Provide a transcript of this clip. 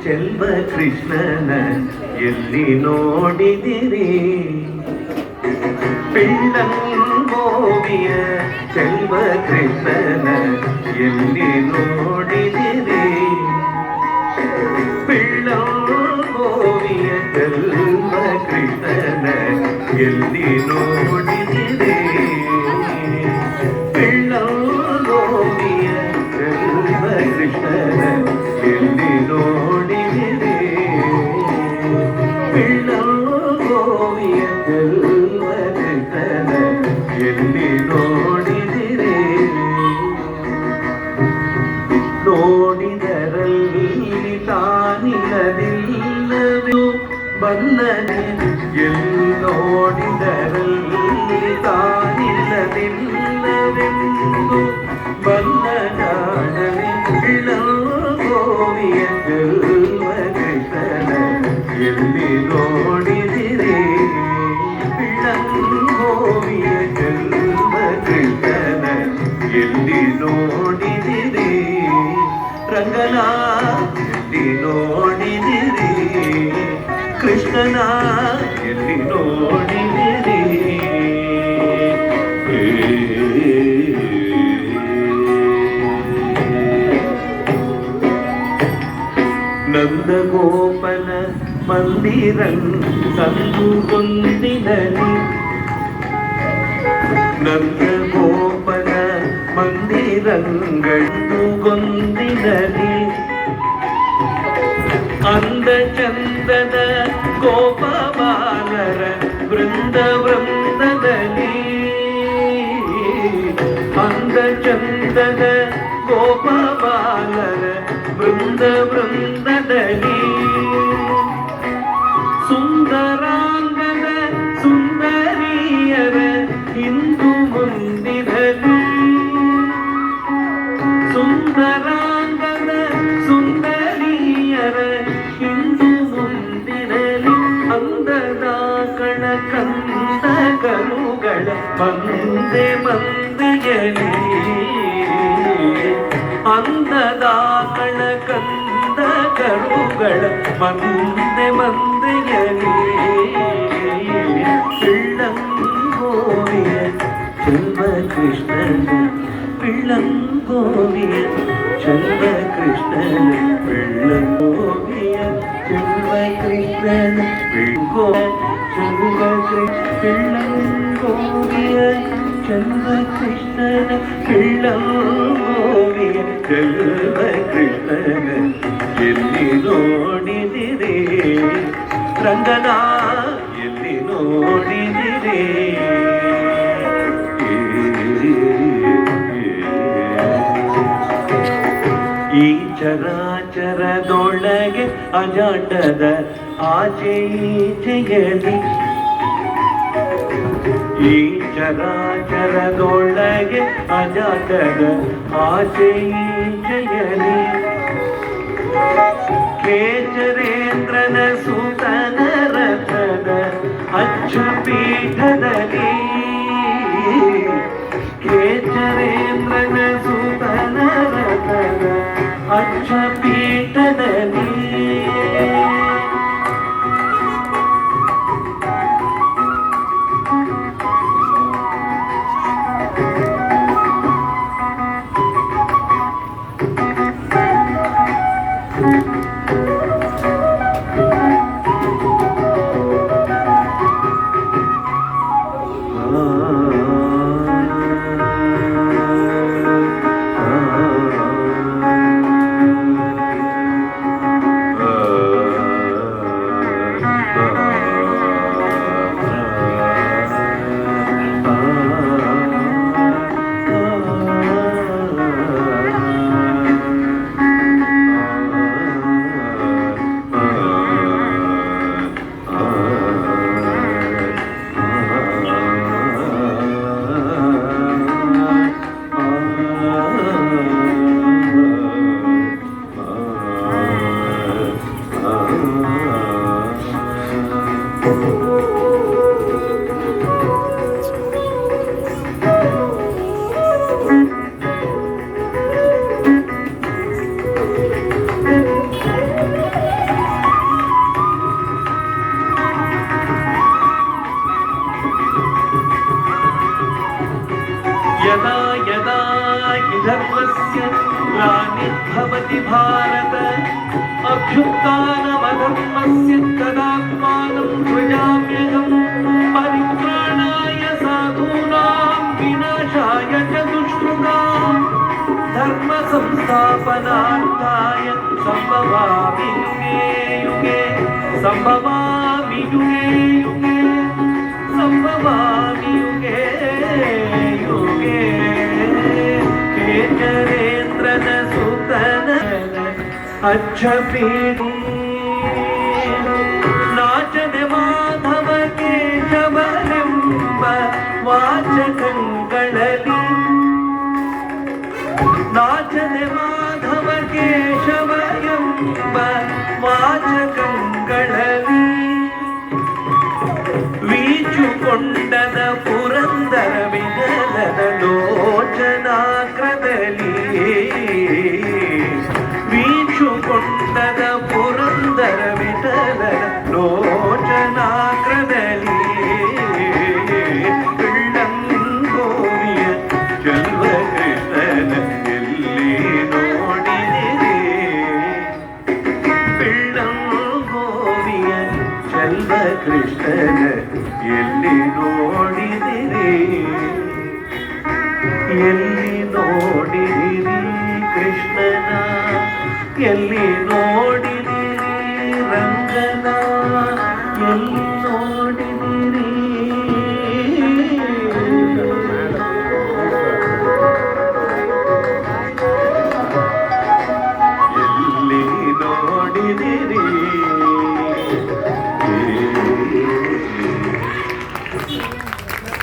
ಚೆಲ್ವ ಕೃಷ್ಣನ ಎಲ್ಲಿ ನೋಡಿದಿರಿ? ಪಿಳ್ಳಂಗೋವಿಯ ಚೆಲ್ವ ಕೃಷ್ಣನ ಎಲ್ಲಿ ನೋಡಿದಿರಿ? ಪಿಳ್ಳಂಗೋವಿಯ ಚೆಲ್ವ ಕೃಷ್ಣನ ಎಲ್ಲಿ ನೋಡಿದಿರಿ? ಪಿಳ್ಳಂಗೋವಿಯ ಚೆಲ್ವ ಕೃಷ್ಣನ ಎಲ್ಲಿ ನೋಡಿದಿರಿ? ಪಿಳ್ಳಂಗೋವಿಯ ಚೆಲ್ವ ಕೃಷ್ಣನ ಎಲ್ಲಿ ನೋಡಿದಿರಿ? ನೋಡಿದರಲ್ಲಿ ತಾನಿಲ್ಲದಿಲ್ಲವೋ ಬಲ್ಲನೆ, ಎಲ್ಲಿ ನೋಡಿದರಲ್ಲಿ ತಾನಿಲ್ಲದಿಲ್ಲವೆಂದು ಬಲ್ಲನಾಡನೆ. ಪಿಳ್ಳಂಗೋವಿಯ ಚೆಲ್ವ ಕೃಷ್ಣನ ಎಲ್ಲಿ ನೋಡಿದಿರಿ? ಪಿಳ್ಳಂಗೋವಿಯ ಚೆಲ್ವ ಕೃಷ್ಣನ ಎಲ್ಲಿ ನೋಡಿದಿರಿ? ರಂಗನ ಎಲ್ಲಿ ನೋಡಿದಿರಿ? ಕೃಷ್ಣನ ಎಲ್ಲಿ ನೋಡಿದಿರಿ? ನಂದಗೋಪನ ಮಂದಿರಂ ಸಂದುಗೊಂದಿನಲಿ, ನಂದಗೋಪನ ಮಂದಿರಂಗಳು ಗೊಂದಿನಲಿ, ಅಂದ ಚಂದದ ಗೋಪಬಾಲರ ವೃಂದ ವೃಂದದಲ್ಲಿ, ಅಂದ ಚಂದದ ಗೋಪಬಾಲರ ವೃಂದ ವೃಂದದಲ್ಲಿ, ಸುಂದರಾಂಗದ ಸುಂದರಿಯರ ಹಿಂದು ಮುಂದಿರಲಿ, ಸುಂದರಾಂಗದ ಸುಂದರಿಯರ ಹಿಂದು ಮುಂದಿರಲಿ, ಅಂದದ ಕಣ ಕಂದ ಕರುಗಳ ಮಂದೆ ಮಂದೆಯಲಿ, ಅಂದದ ಕಣ ಕಂದ ಕರುಗಳ ಮಂದೆ ಮಂದೆಯಲಿ, ಪಿಳ್ಳಂಗೋವಿಯ ಚೆಲ್ವ ಕೃಷ್ಣನ, ಪಿಳ್ಳಂಗೋವಿಯ ಚೆಲ್ವ ಕೃಷ್ಣನ, ಪಿಳ್ಳಂಗೋವಿಯ ಚೆಲ್ವ ಕೃಷ್ಣನ, ಪಿಳ್ಳಂಗೋವಿಯ ಚೆಲ್ವ ಕೃಷ್ಣನ, ಪಿಳ್ಳಂಗೋವಿಯ ಚೆಲ್ವ ಕೃಷ್ಣನ ಎಲ್ಲಿ ನೋಡಿದಿರಿ? ರಂಗನ ಎಲ್ಲಿ ನೋಡಿದಿರಿ? ಈ ಚರಾಚರದೊಳಗೆ ಅಜಾಟದ ಆಚೆ ಈಚೆಯಲಿ, ಈ ಚರಾಚರದೊಳಗೆ ಅಜಾಟದ ಆಚೆ ಈಚೆಯಲಿ, ಕೇಚರೇಂದ್ರನ ಸುತನ ರಥದ ಅಚ್ಚು ಪೀಠದಲ್ಲಿ, ಕೇಚರೇಂದ್ರನ ಸುತನ ರಥದ ಅಚ್ಚ ಪೀಠದಲ್ಲಿ, ವಿಭಾತಿ ಭಾರತ ಅಭ್ಯುತ್ಥಾನಮಧರ್ಮಸ್ಯ ತದಾತ್ಮಾನಂ ಸೃಜಾಮ್ಯಹಂ ಪರಿತ್ರಾಣಾಯ ಸಾಧೂನಾಂ ವಿನಾಶಾಯ ಚ ದುಷ್ಕೃತಾಂ ಧರ್ಮ ಸಂಸ್ಥಾಪನಾರ್ಥಾಯ ಸಂಭವಾಮಿ ಯುಗೆ ಯುಗೆ ಸಂಭವಾಮಿ ಯುಗೆ ಯುಗೆ ಸಂಭವಾಮಿ ಯುಗೆ ಯುಗೆ ಕೇಚರೇಂದ್ರನ ಸುತನ ಅಚ್ಚಪೀಡಿ ನಾಚನೆ ಮಾಧವ ಕೇಶವನೆಂಬ ವಾಚಕಗಳಲ್ಲಿ ನಾಚನೆ ಮಾಧವ ಕೇಶವ ಎಂಬ ವಾಚಕಗಳಲ್ಲಿ ವೀಚುಕೊಂಡದ ಪುರಂದರ ವಿಠಲನ ಲೋಚನಾಗ್ರದಲ್ಲಿ ವೀಚುಕೊಂಡದ ಪುರಂದರ ವಿಠಲನ ಲೋಚನಾಗ್ರದಲ್ಲಿ ಗೋವಿಯ ಚೆಲ್ವ ಕೃಷ್ಣನ ಎಲ್ಲಿ ನೋಡಿದಿರಿ ಗೋವಿಯ ಚೆಲ್ವ ಕೃಷ್ಣನ ಎಲ್ಲಿ ನೋಡಿದಿರಿ ಎಲ್ಲಿ ನೋಡಿದಿರಿ ಕೃಷ್ಣನ ಎಲ್ಲಿ